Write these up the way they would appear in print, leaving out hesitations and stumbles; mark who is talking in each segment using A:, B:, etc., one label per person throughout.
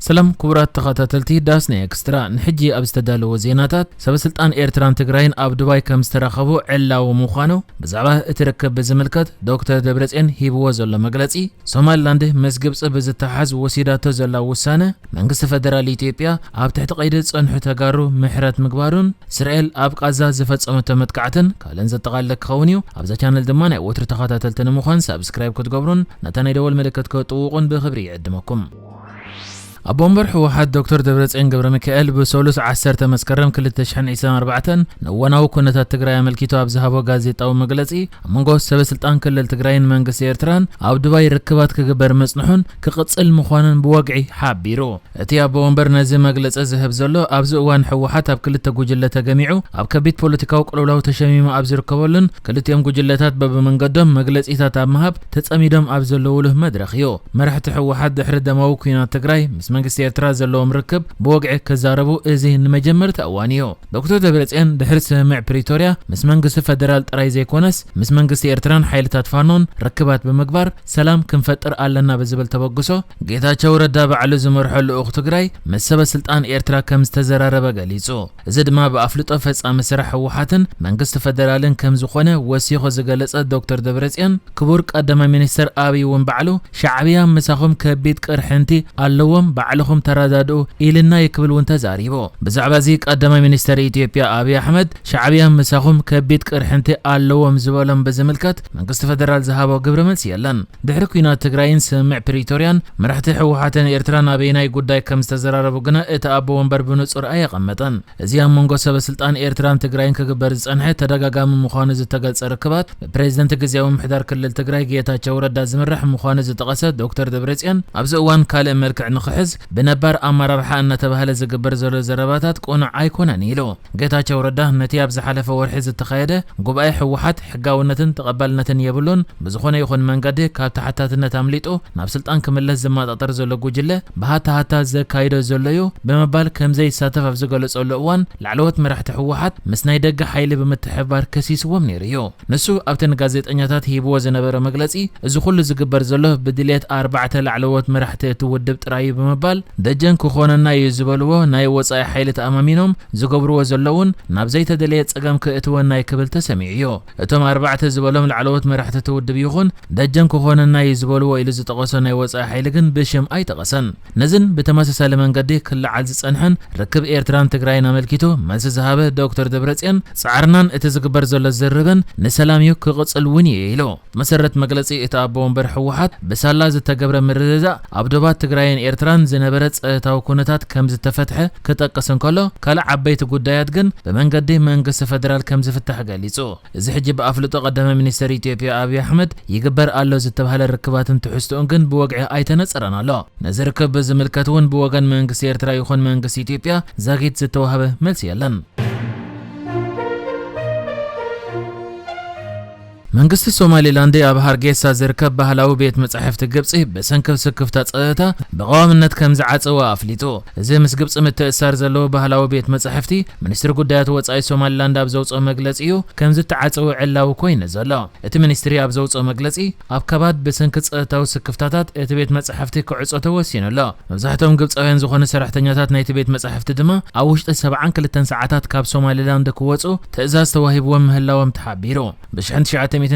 A: سلام كبرات تخاتلتي داسني اكسترا نحجي ابستدالو زيناتات سبسلطان ايرتران تግራይን ኣብ ዱባይ ከም ዝተራኸቡ ዕላው ምዃኑ ብዛዕባ እትረከብ በዝምልከት ዶክተር ደብረጽዮን ሂብዎ ዘሎ መግለጺ ሶማሊላንድ ምስ ግብጽ ብዝተሓዝ ወሲዳቶ ዘላ ውሳነ መንግስቲ ፌደራል ኢትዮጵያ ኣብ ትሕቲ ቀይዲ ጸንሑ ተጋሩ ምሕረት ምግባሩን እስራኤል ኣብ ቃዛ ዝፈጸመቶ መጥቃዕትን ካልእን ዘጠቓልል ክኸውን እዩ። ኣብዛ ቻነል ድማ ናይ ወትሪ ተኸታተልቲ ንምዃን ሰብስክራይብ ክትገብሩን ነታ ናይ ደወል ምልክት ክትጥውቁን ብኽብሪ ይዕድመኩም። أبومبر حوحات دكتور دبرتسيون قبر ميكائيل بسولوس 10 مسكرم 2024 نوناو كنتا تግራይ አመልኪቶ ኣብ ዝሃቦ ጋዜጣዊ መግለጺ መንጎ ሰበስልጣን ክልል ትግራይን መንግስቲ ኤርትራን ኣብ ዱባይ ርክባት ክግበር መጽንሑን ክቅጽል ምዃኑን ብወግዒ ሓቢሩ። እቲ ኣቦምበር ነዚ መግለጺ ዝህብ ዘሎ ኣብዚ እዋን ሕወሓት ኣብ ክልተ ጉጅለ ተገሚዑ ኣብ ከቢድ ፖለቲካዊ ቅልውላው ተሸሚሙ ኣብ ዝርከበሉን ክልቲኦም ጉጅለታት በብመንገዶም መግለጺታት ኣብ ምሃብ ተጸሚዶም ኣብ ዘለውሉ መድረኽ እዩ። መራሕቲ ሕወሓት ድሕሪ ደማዊ ኩናት ትግራይ መንግስቲ ኤርትራ ዘለዎም ርክብ ብወግዒ ከዛረቡ እዚ ንመጀመርታ እዋን እዩ። ዶክተር ደብረጽዮን ድሕሪ ስምምዕ ፕሪቶሪያ ምስ መንግስቲ ፌደራል ጥራይ ዘይኮነስ ምስ መንግስቲ ኤርትራን ሓይልታት ፋኖን ርክባት ብምግባር ሰላም ክንፈጥር ኣለና ብዝብል ተበግሶ ጌታቸው ረዳ ባዕሉ ዝመርሖ ልኡኽ ትግራይ ምስ ሰበስልጣን ኤርትራ ከም ዝተዘራረበ ገሊጹ። እዚ ድማ ብኣፍልጦ ፈጻሚ ስራሕ ሕወሓትን መንግስቲ ፌደራልን ከም ዝኾነ ወሲኹ ዝገለጸ ዶክተር ደብረጽዮን ክቡር ቀዳማይ ሚኒስትር አብይ እውን ባዕሉ ሻዕብያ ምሳኹም ከቢድ ቅርሕንቲ ኣለዎም ባዕልኹም ተራዳድኡ ኢልና ይክብል እውን ተዛሪቦ። ብዛዕባ እዚ ቀዳማይ ሚኒስትር ኢትዮጵያ አብይ አሕመድ ሻዕብያ ምሳኹም ከቢድ ቅርሕንቲ ኣለዎም ዝበሎም በዝምልከት መንግስቲ ፌደራል ዝሃቦ ግብረ መልሲ የለን። ድሕሪ ኩናት ትግራይን ስምምዕ ፕሪቶሪያን መራሕቲ ሕወሓትን ኤርትራን ኣበየናይ ጉዳይ ከም ዝተዘራረቡ ግና እቲ ኣቦ ወንበር ብንጹር ኣየቐመጠን። እዚ ኣብ መንጎ ሰበስልጣን ኤርትራን ትግራይን ክግበር ዝጸንሐ ተደጋጋሚ ምዃኑ ዝተገልጸ ርክባት ብፕሬዝደንት ግዜያዊ ምሕዳር ክልል ትግራይ ጌታቸው ረዳ ዝምራሕ ምዃኑ ዝጠቐሰ ዶክተር ደብረጽዮን ኣብዚ እዋን ካልእ መልክዕ ንኽሕዝ بنبار أمرارحة أن تبهل زجبر زر زرباتات كون عيكون نيلو ጌታቸው ረዳ ነቲ ኣብ ዝሓለፈ ወርሒ ዝተኻየደ ጉባኤ ሕወሓት ሕጋውነትን ተቐባልነትን የብሉን ብዝኾነ ይኹን መንገዲ ካብ ተሓታትነት ኣምሊጡ ናብ ስልጣን ክምለስ ዝማጣጠር ዘሎ ጉጅለ ብሃታሃታ ዘካይዶ ዘሎዩ በመባል ከምዘይ ይሳተፍ ኣብ ዝገለጸሉ እዋን ላዕለዎት መራሕቲ ሕወሓት ምስ ናይ ደገ ሓይሊ ብምትሕብባር ከሲስዎም ነይሩ። ንሱ ኣብተን ጋዜጠኛታት ሂብዎ ዝነበረ መግለጺ እዚ ኩሉ ዝግበር ዘሎ ብድሌት 4 ላዕለዎት መራሕቲ እትውድብ ጥራይ በመባል ደጀን ክኾነና ይዝበልዎ ናይ ወጻኢ ሓይሊ ተኣማሚኖም ዝገብርዎ ዘለውን ናብ ዘይተደለየ ጸገም ክእትወና ይክብል ተሰሚዑ እዩ። እቶም 4 ዝበሎም ላዕለዎት መራሕቲ ትውድብ ይኹን ደጀን ክኾነና ይዝበልዎ ኢሉ ዝጠቐሶ ናይ ወጻኢ ሓይሊ ግን ብሽም ኣይጠቐሰን። ነዝን ብተመሳሳሊ መንገዲ ክልዓል ዝጸንሐን ርክብ ኤርትራን ትግራይን ኣመልኪቱ መልሲ ዝሃበ ዶክተር ደብረጽዮን ጻዕርናን እቲ ዝግበር ዘሎ ዝርብን ንሰላም እዩ ክቕጽል እውን እዩ ኢሉ። መሰረት መግለጺ እቲ ኣቦ ወንበር ሕወሓት ብሳላ ዝተገብረ ምርድዳእ ኣብ ዶባት ትግራይን ኤርትራን ዝነበረ ጸጥታዊ ኩነታት ከም ዝተፈትሐ ክጠቅስ እንከሎ ካልእ ዓበይቲ ጉዳያት ግን በመንገዲ መንግስቲ ፌደራል ከም ዝፍታሕ ገሊጹ። እዚ ሕጂ ብኣፍልጦ ቀዳማይ ሚኒስትር ኢትዮጵያ አብይ አሕመድ ይግበር ኣሎ ዝተባሃለ ርክባትን ትሕዝቶን ግን ብወግዒ ኣይተነጸረን ኣሎ። ነዚ ርክብ ብዝምልከት እውን ብወገን መንግስቲ ኤርትራ ይኹን መንግስቲ ኢትዮጵያ ዛጊት ዝተዋህበ መልሲ የለን። መንግስቲ ሶማሊላንድ ኣብ ሃርጌሳ ዝርከብ ባህላዊ ቤት መጻሕፍቲ ግብጽ በሰንከብ ስክፍታ ጸጥታ ብቐዋምነት ከም ዝዓጸወ ኣፍሊጡ። እዚ ምስ ግብጽ ምትእስሳር ዘለዎ ባህላዊ ቤት መጻሕፍቲ ሚኒስትሪ ጉዳያት ወጻኢ ሶማሊላንድ ኣብ ዘውጽኦ መግለጺ እዩ ከም ዝተዓጸወ ዕላዊ ኮይኑ ዘሎ። እቲ ሚኒስትሪ ኣብ ዘውጽኦ መግለጺ ኣብ ከባድ በሰንኪ ጸጥታዊ ስክፍታታት እቲ ቤት መጻሕፍቲ ክዕጾ ተወሲኑ ኣሎ። መብዛሕትኦም ግብጻውያን ዝኾኑ ሰራሕተኛታት ናይቲ ቤት መጻሕፍቲ ድማ ኣብ ውሽጢ 72 ሰዓታት ካብ ሶማሊላንድ ክወጹ ትእዛዝ ተዋሂብዎም ምህላዎም ተሓቢሩ። ب1991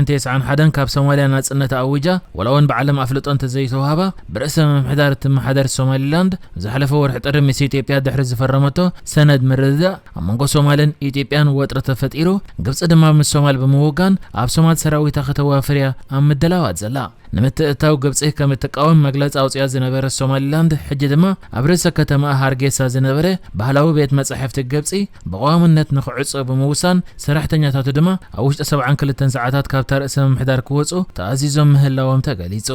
A: ካብ ሶማሊያ ናጽነት ኣውጃ ወላውን ብዓለም ኣፍልጦን ተዘይተዋሃባ ብርእሰ ምምሕዳር ትመሓደር ሶማሊላንድ ዝሓለፈ ወርሒ ጥሪ ምስ ኢትዮጵያ ድሕሪ ዝፈረመቶ ሰነድ ምርድዳእ ኣብ መንጎ ሶማልን ኢትዮጵያን ወጥሪ ተፈጢሩ ግብጽ ድማ ምስ ሶማል ብምውጋን ኣብ ሶማል ሰራዊታ ከተዋፍርያ ኣብ ምድላዋት ዘላ ንምትእታው ግብጽ ከም እትቃወም መግለጺ ኣውጽያ ዝነበረ ሶማሊላንድ ሕጂ ድማ ኣብ ርእሰ ከተማ ሃርጌሳ ዝነበረ ባህላዊ ቤት መጻሕፍቲ ግብጽ ብቐዋምነት ንኽዕጾ ብምውሳን ሰራሕተኛታቱ ድማ ኣብ ውሽጢ 72 ሰዓታት ካብ ርእሰ ምምሕዳር ክወጹ ተኣዚዞም ምህላዎም ተገሊጹ።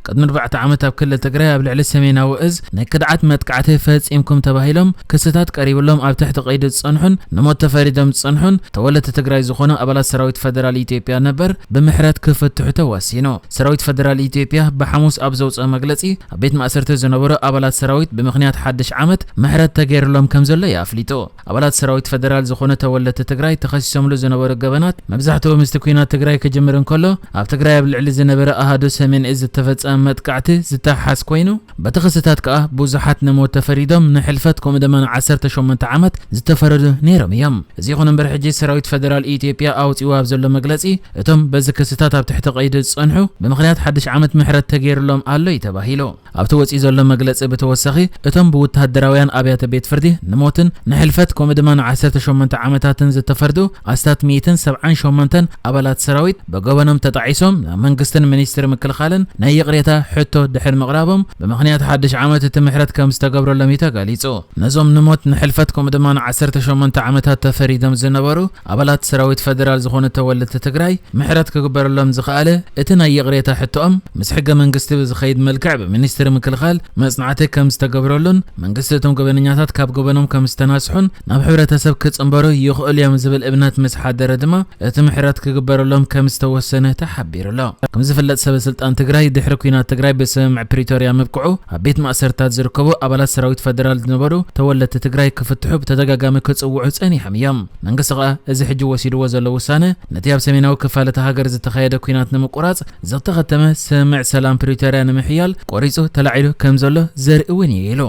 A: قدم 4 عامات ኣብ ክልል ትግራይ ኣብ ልዕሊ ሰሜናዊ እዝ ናይ ክድዓት መጥቃዕቲ ፈጺምኩም ተባሂሎም ክስታት ቀሪብሎም ኣብ ትሕቲ ቀይዲ ዝጸንሑን ንሞት ተፈሪዶም ዝጸንሑን ተወለድቲ ትግራይ ዝኾኑ ኣባላት ሰራዊት ፌደራል ኢትዮጵያ ነበር ብምሕረት ክፍትሑ ተወሲኑ ሰራዊት ፌደራል ኢትዮጵያ ብሐሙስ ኣብ ዘውፅአ መግለጺ ኣብ ቤት ማእሰርቲ ዝነበሩ ኣባላት ሰራዊት ብምኽንያት ሓድሽ ዓመት ምሕረት ተገይሩሎም ከም ዘሎ ያፍሊጡ ኣባላት ሰራዊት ፌደራል ዝኾኑ ተወለድቲ ትግራይ ተኸሲሶምሉ ዝነበሩ ገበናት መብዛሕትኡ ምስቲ ኩናት ትግራይ ክጅምር እንከሎ ኣብ ትግራይ ኣብ ልዕሊ ዝነበረ ኣሃዱ ሰሜን እዝ ዝተፈጸመ መጥቃዕቲ ዝተሓዝ ኮይኑ በቲ ክስታት ከዓ ብዙሓት ንሞት ተፈሪዶም ንሕልፈት ከምኡ ድማ 18 ዓመት ዝተፈረዱ ነይሮም እዮም እዚ ይኹን እምበር ሕጂ ሰራዊት ፌደራል ኢትዮጵያ ኣውፂኡ ኣብ ዘሎ መግለጺ እቶም በዚ ክስታት ኣብ ትሕቲ ቀይዲ ዝጸንሑ ብምኽንያት ሓድሽ ዓመት ምሕረት ተገይሩሎም ኣሎ ተባሂሉ ኣብቲ ወፂኡ ዘሎ መግለጺ ብተወሳኺ እቶም ብወተሃደራውያን ኣብያተ ቤት ፍርዲ ንሞትን ንሕልፈት ከምኡ ድማ 18 ዓመታትን ዝተፈርዱ ኣስታት 178 ኣባላት ሰራዊት በገበኖም ተጣዒሶም መንግስትን ሚኒስትሪ ምክልኻልን ናይ ይቕሬታ ሕቶ ድሕር ምቕራቦም ብምኽንያት ሓድሽ ዓመት እቲ ምሕረት ከም ዝተገብረሎም ተገሊጹ ነዞም ንሞት ንሕልፈት ከምኡ ድማ 18 ዓመታት ተፈሪዶም ዝነበሩ ኣባላት ሰራዊት ፌደራል ዝኾኑ ተወለድቲ ትግራይ ምሕረት ክግበረሎም ዝኽኣለ እቲ ናይ ይቕሬታ ሕቶኦም ምስ ሕገ መንግስቲ ብዝኸይድ መልክዕ ብሚኒስትሪ ምክልኻል መጽናዕቲ ከም ዝተገብረሉን መንግስቲ እቶም ገበነኛታት ካብ ገበኖም ከም ዝተናስሑን ናብ ሕብረተሰብ ክጽንበሩ ይኽእሉ እዮም ዝብል እምነት ምስ ሓደረ ድማ እቲ ምሕረት ክግበረሎም ከም ዝተወሰነ ተሓቢሩሎ ከም ዝፍለጥ ሰበስልጣን ትግራይ ድሕሪ ኩናት ትግራይ ብስምምዕ ፕሪቶሪያ ምብቅዑ ኣብ ቤት ማእሰርታት ዝርከቡ ኣባላት ሰራዊት ፌደራል ዝነበሩ ተወለድቲ ትግራይ ክፍትሑ ብተደጋጋሚ ክጽውዑ ጸኒሖም እዮም መንግስቲ ኸኣ እዚ ሕጂ ወሲድዎ ዘሎ ውሳነ ነቲ ኣብ ሰሜናዊ ክፋለተ ሃገር ዝተኻየደ ኩናት ንምቁራጽ ዝተኸተመ ስምምዕ ሰላም ፕሪቶሪያ ንምሕያል ቆሪጹ ተላዒሉ ከም ዘሎ ዘርኢ እውን ኢሉ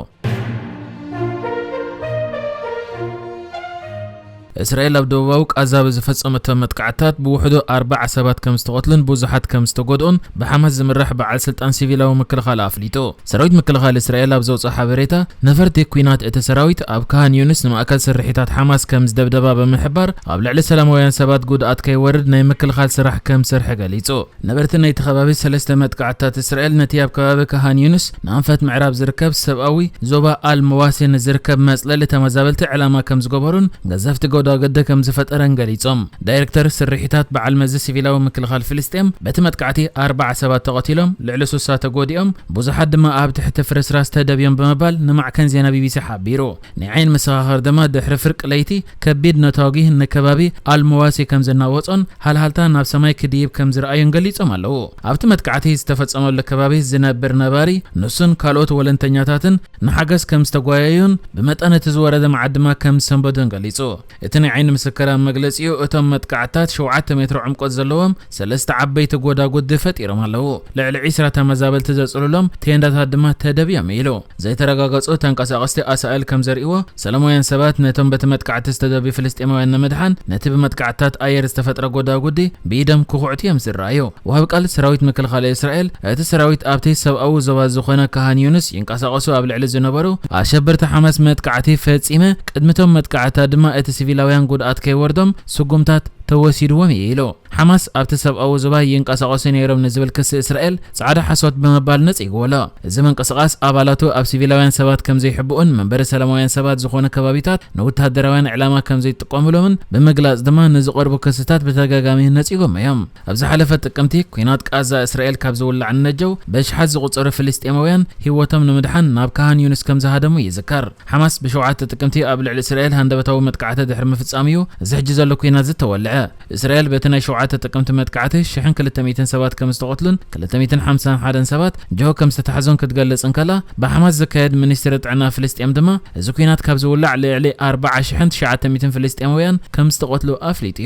A: እስራኤል ኣብ ደቡባዊ ጋዛ ዝፈጸመቶ መጥቃዕታት ብውሕዱ 40 ሰባት ከም ዝተቆተሉን ብዙሓት ከም ዝተጎድኡን ብሐማስ ዝምራሕ በዓል ስልጣን ሲቪላዊ ምክልኻል ኣፍሊጡ ሰራዊት ምክልኻል እስራኤል ኣብ ዘውፅአ ሓበሬታ ነፈርቲ ኩናት እቲ ሰራዊት ኣብ ካሃን ዩኒስ ንማእከል ስርሒታት ሓማስ ከም ዝደብደባ ብምሕባር ኣብ ልዕሊ ሰላማውያን ሰባት ጉድኣት ከይወርድ ናይ ምክልኻል ስራሕ ከም ዝሰርሐ ገሊጹ ነበርቲ ናይቲ ከባቢ ሰለስተ መጥቃዕታት እስራኤል ነቲ ኣብ ከባቢ ካሃን ዩኒስ ንኣንፈት ምዕራብ ዝርከብ ሰብኣዊ ዞባ አልመዋሲን ዝርከብ መጽለሊ ተመዛበልቲ ዕላማ ከም ዝገበሩን ገዘፍቲ ገደ ከም ዝፈጠረን ገሊጾም ዳይሬክተር ስርሒታት በዓል መዚ ሲቪላዊ ምክልኻል ፍልስጤም በቲ መጥቃዕቲ 40 ሰባት ተቆቲሎም ልዕሊ 3 ተጎዲኦም ብዙሓት ድማ ኣብ ትሕቲ ፍርስራስ ተደብዮም ብምባል ንማዕከን ዜና ቢቢሲ ሓቢሩ ናይ ዓይን መሰኻኸር ድማ ድሕሪ ፍርቂ ለይቲ ከቢድ ነታወጊ ንከባቢ አልመዋሲ ከም ዝናወጾን ሃልሃልታ ናብ ሰማይ ክድይብ ከም ዝረኣዩን ገሊጾም ኣለዉ ኣብቲ መጥቃዕቲ ዝተፈጸመሉ ከባቢ ዝነብር ነባሪ ንሱን ካልኦት ወለንተኛታትን ንሓገዝ ከም ዝተጓየዩን ብመጠን እቲ ዝወረደ መዓድማ ከም ዝሰንበዱን ገሊጹ እቲ ናይ ዓይን ምስክራ መግለጺኡ እቶም መጥቃዕታት 7 ሜትሮ ዕምቆት ዘለዎም ሰለስተ ዓበይቲ ጎዳጉዲ ፈጢሮም ኣለዉ ልዕሊ 20 ተመዛበልቲ ዘጽልሎም ቴንዳታት ድማ ተደብዮም ኢሉ ዘይተረጋገጹ ተንቀሳቐስቲ ኣሳኤል ከም ዘርእይዎ ሰላማውያን ሰባት ነቶም በቲ መጥቃዕቲ ዝተደብዩ ፍልስጤማውያን ንምድሓን ነቲ ብመጥቃዕታት ኣየር ዝተፈጥረ ጎዳጉዲ ብኢዶም ክኹዕቱ እዮም ዝረኣዩ ወሃቢ ቃል ሰራዊት ምክልኻል እስራኤል እቲ ሰራዊት ኣብቲ ሰብኣዊ ዞባ ዝኾነ ካሃን ዩኒስ ይንቀሳቐሱ ኣብ ልዕሊ ዝነበሩ ኣሸበርቲ ሓማስ መጥቃዕቲ ፈጺመ ቅድሚቶም መጥቃዕታት ድማ እቲ ሲቪላውያን ጉድኣት ከይወርዶም ስጉምታት ተወሲድዎም ኢሉ ሓማስ ኣብቲ ሰብኣዊ ዞባ ይንቀሳቐሱ ነይሮም ንዝብል ክሲ እስራኤል ጻዕዳ ሓሶት ብምባል ነጽይግዎሎ እዚ ምንቅስቓስ ኣባላቱ ኣብ ሲቪላውያን ሰባት ከም ዘይሕብኡን መንበሪ ሰላማውያን ሰባት ዝኾነ ከባቢታት ንወተሃደራውያን ዕላማ ከም ዘይጥቀሙሎምን ብምግላጽ ድማ ንዝቐርቡ ክስታት ብተደጋጋሚ ነጽይጎም እዮም ኣብ ዝሓለፈ ጥቅምቲ ኩናት ጋዛ እስራኤል ካብ ዝውላዕ ነጀው በሽሓት ዝቑጸሩ ፍልስጤማውያን ህይወቶም ንምድሓን ናብ ካሃን ዩኒስ ከም ዝሃደሙ ይዝከር ሓማስ ብ7 ጥቅምቲ ኣብ ልዕሊ እስራኤል ሃንደበታዊ መጥቃዕቲ ድሕሪ ምፍጻምዩ እዚ ሕጂ ዘሎ ኩናት ዝተወልዐ እስራኤል በቲ ናይ 7 ጥቅምቲ መጥቃዕቲ 1200 ሰባት ከም ዝተቆተሉን 251 ሰባት ጆ ከም ዝተታሕዞን ክትገልጽ እንከላ ብሓማስ ዝካየድ ሚኒስትሪ ጥዕና ፍልስጤም ድማ እዚ ኩናት ካብ ዝውላዕ ልዕሊ 40900 ፍልስጤማውያን ከም ዝተቆተሉ ኣፍሊጡ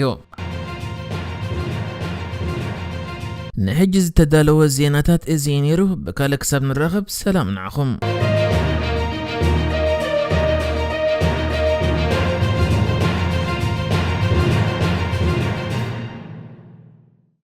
A: ንሕጂ ዝተዳለወ ዜናታት እዚ ነይሩ ብካልእ ክሳብ ንራኸብ ሰላም ንዓኹም